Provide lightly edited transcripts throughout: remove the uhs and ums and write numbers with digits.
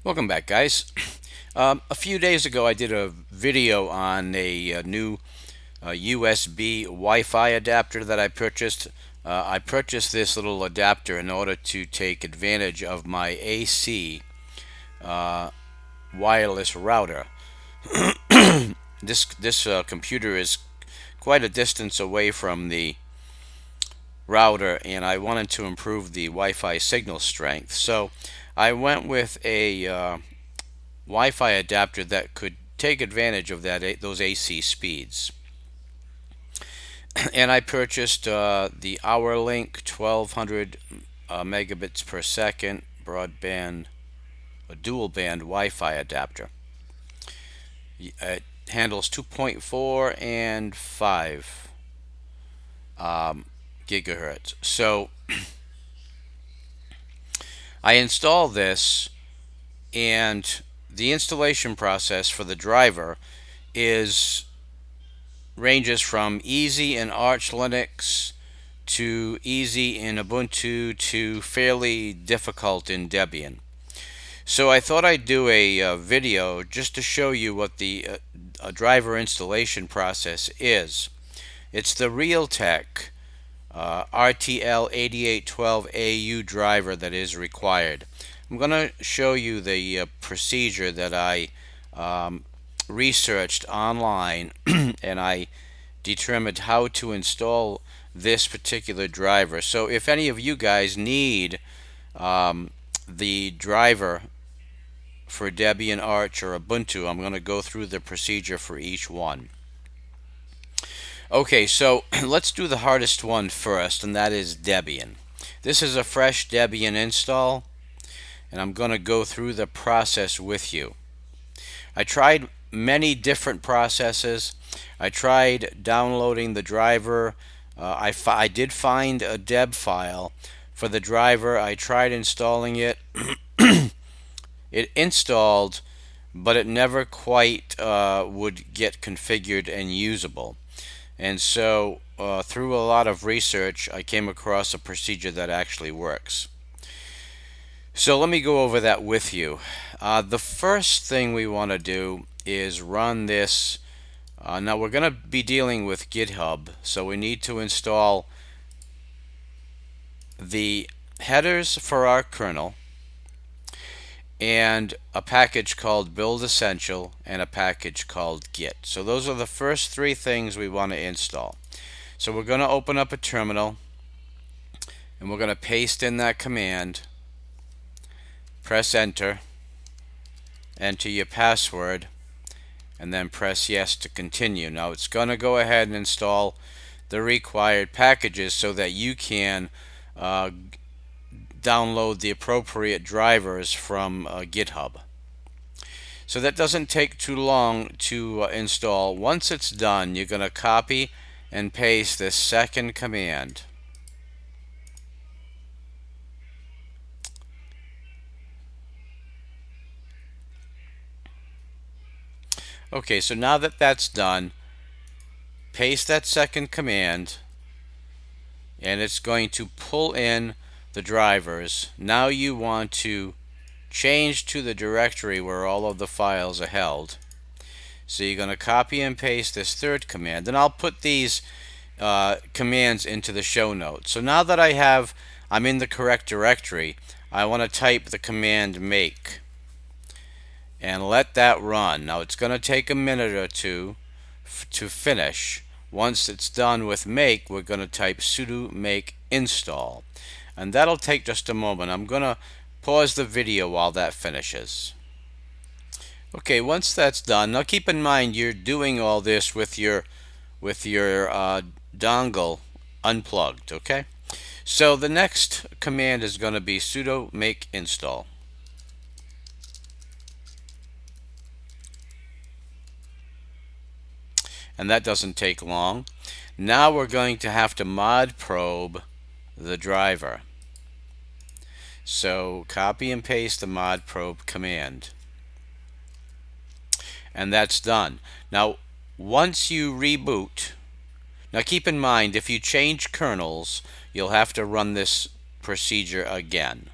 Welcome back, guys. A few days ago, I did a video on a new USB Wi-Fi adapter that I purchased. I purchased this little adapter in order to take advantage of my AC wireless router. This computer is quite a distance away from the router, and I wanted to improve the Wi-Fi signal strength. So I went with a Wi-Fi adapter that could take advantage of those AC speeds. And I purchased the Link 1200 megabits per second broadband, a dual band Wi-Fi adapter. It handles 2.4 and 5 gigahertz. So I installed this, and the installation process for the driver ranges from easy in Arch Linux to easy in Ubuntu to fairly difficult in Debian. So I thought I'd do a video just to show you what the driver installation process is. It's the Realtek rtl8812au driver that is required. I'm going to show you the procedure that I researched online and I determined how to install this particular driver. So if any of you guys need the driver for Debian, Arch, or Ubuntu, I'm going to go through the procedure for each one. Okay, so let's do the hardest one first, and that is Debian. This is a fresh Debian install, and I'm going to go through the process with you. I tried many different processes. I tried downloading the driver. I did find a deb file for the driver. I tried installing it. It installed, but it never quite would get configured and usable. And so through a lot of research, I came across a procedure that actually works. So let me go over that with you. The first thing we want to do is run this. Now we're going to be dealing with GitHub, so we need to install the headers for our kernel and a package called build essential and a package called git. So those are the first three things we want to install. So we're going to open up a terminal and we're going to paste in that command, press enter, enter your password, and then press yes to continue. Now it's going to go ahead and install the required packages so that you can download the appropriate drivers from GitHub. So that doesn't take too long to install. Once it's done, you're going to copy and paste this second command. Okay, so now that that's done, paste that second command, and it's going to pull in the drivers. Now you want to change to the directory where all of the files are held. So you're going to copy and paste this third command, and I'll put these commands into the show notes. So now that I'm in the correct directory, I want to type the command make and let that run. Now it's going to take a minute or two to finish. Once it's done with make, we're going to type sudo make install, and that'll take just a moment. I'm going to pause the video while that finishes. Okay, once that's done, now keep in mind you're doing all this with your dongle unplugged. Okay, so the next command is going to be sudo make install. And that doesn't take long. Now we're going to have to modprobe the driver. So copy and paste the modprobe command. And that's done. Now once you reboot, now keep in mind if you change kernels, you'll have to run this procedure again,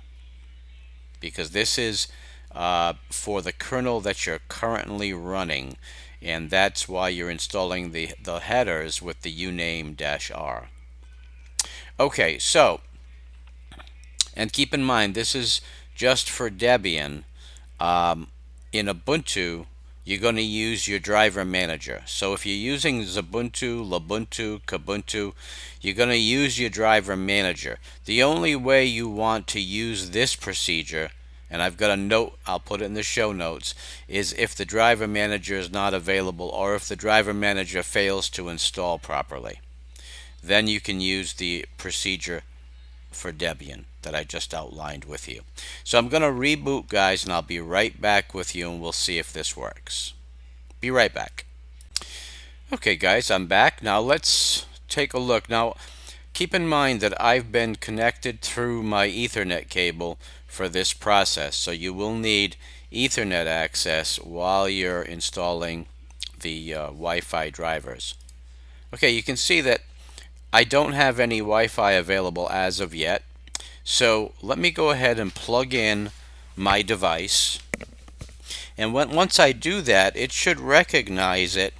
because this is for the kernel that you're currently running, and that's why you're installing the headers with the uname-r. Okay, so, and keep in mind this is just for Debian. In Ubuntu, you're going to use your driver manager. So if you're using Xubuntu, Lubuntu, Kubuntu, you're going to use your driver manager. The only way you want to use this procedure, and I've got a note, I'll put it in the show notes, is if the driver manager is not available or if the driver manager fails to install properly. Then you can use the procedure for Debian that I just outlined with you. So I'm going to reboot, guys, and I'll be right back with you and we'll see if this works. Be right back. Okay, guys, I'm back. Now let's take a look. Now keep in mind that I've been connected through my Ethernet cable for this process, so you will need Ethernet access while you're installing the Wi-Fi drivers. Okay, you can see that I don't have any Wi-Fi available as of yet. So let me go ahead and plug in my device. And once I do that, it should recognize it.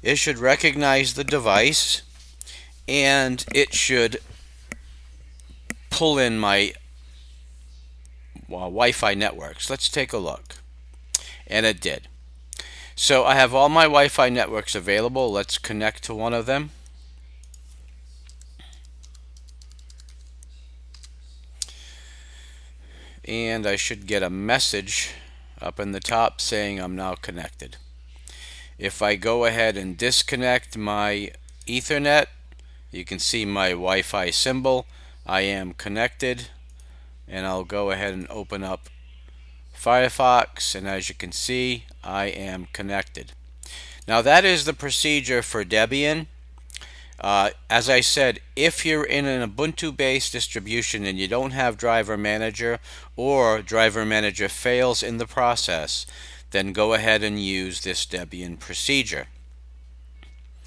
It should recognize the device, and it should pull in my Wi-Fi networks. Let's take a look. And it did. So I have all my Wi-Fi networks available. Let's connect to one of them. And I should get a message up in the top saying I'm now connected. If I go ahead and disconnect my Ethernet, you can see my Wi-Fi symbol. I am connected, and I'll go ahead and open up Firefox, and as you can see, I am connected. Now that is the procedure for Debian. As I said, if you're in an Ubuntu-based distribution and you don't have driver manager, or driver manager fails in the process, then go ahead and use this Debian procedure.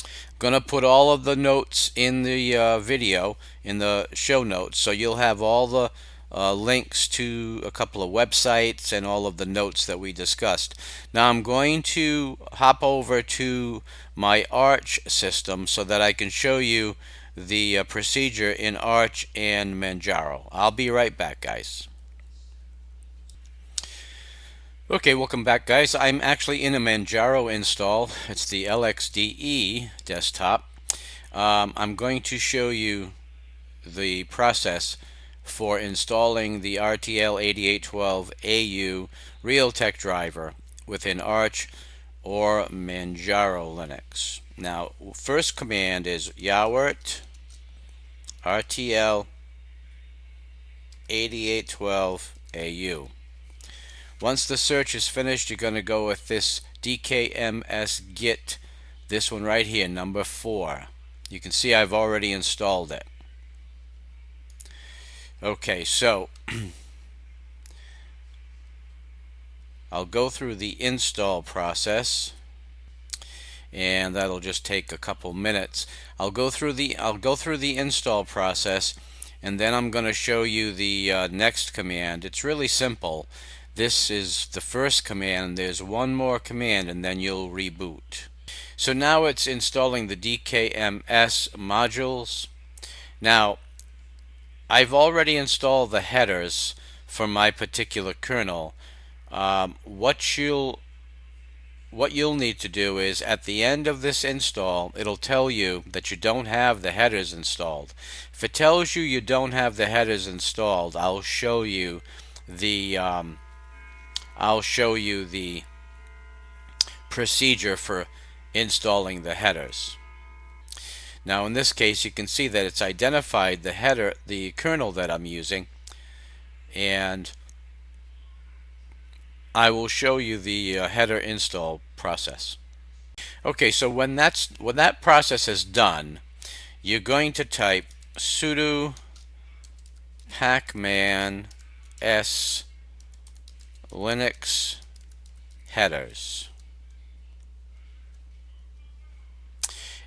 I'm going to put all of the notes in the video, in the show notes, so you'll have all the links to a couple of websites and all of the notes that we discussed. Now I'm going to hop over to my Arch system so that I can show you the procedure in Arch and Manjaro. I'll be right back, guys. Okay, welcome back, guys. I'm actually in a Manjaro install. It's the LXDE desktop. I'm going to show you the process for installing the rtl8812au Realtek driver within Arch or Manjaro Linux. Now, first command is yaourt rtl8812au. Once the search is finished, you're going to go with this Dkms git, this one right here, number 4. You can see I've already installed it. Okay, so I'll go through the install process, and that'll just take a couple minutes. I'll go through the install process, and then I'm going to show you the next command. It's really simple. This is the first command. There's one more command, and then you'll reboot. So now it's installing the Dkms modules. Now, I've already installed the headers for my particular kernel. What you'll need to do is, at the end of this install, it'll tell you that you don't have the headers installed. If it tells you you don't have the headers installed, I'll show you the procedure for installing the headers. Now in this case, you can see that it's identified the header, the kernel that I'm using, and I will show you the header install process. Okay, so when that process is done, you're going to type sudo pacman s linux headers.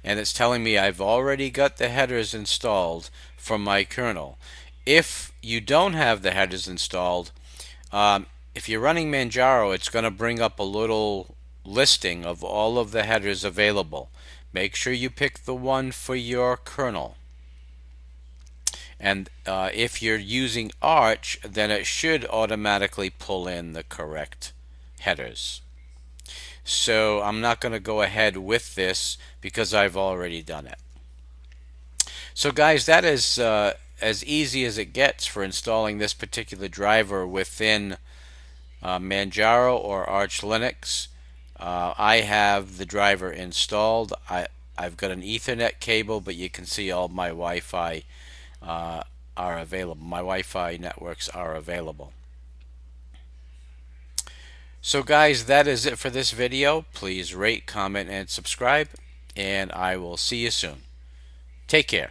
And it's telling me I've already got the headers installed from my kernel. If you don't have the headers installed, if you're running Manjaro, it's going to bring up a little listing of all of the headers available. Make sure you pick the one for your kernel. And if you're using Arch, then it should automatically pull in the correct headers. So I'm not going to go ahead with this because I've already done it. So guys, that is as easy as it gets for installing this particular driver within Manjaro or Arch Linux. I have the driver installed. I've got an Ethernet cable, but you can see all my Wi-Fi are available. My Wi-Fi networks are available. So guys, that is it for this video. Please rate, comment, and subscribe, and I will see you soon. Take care.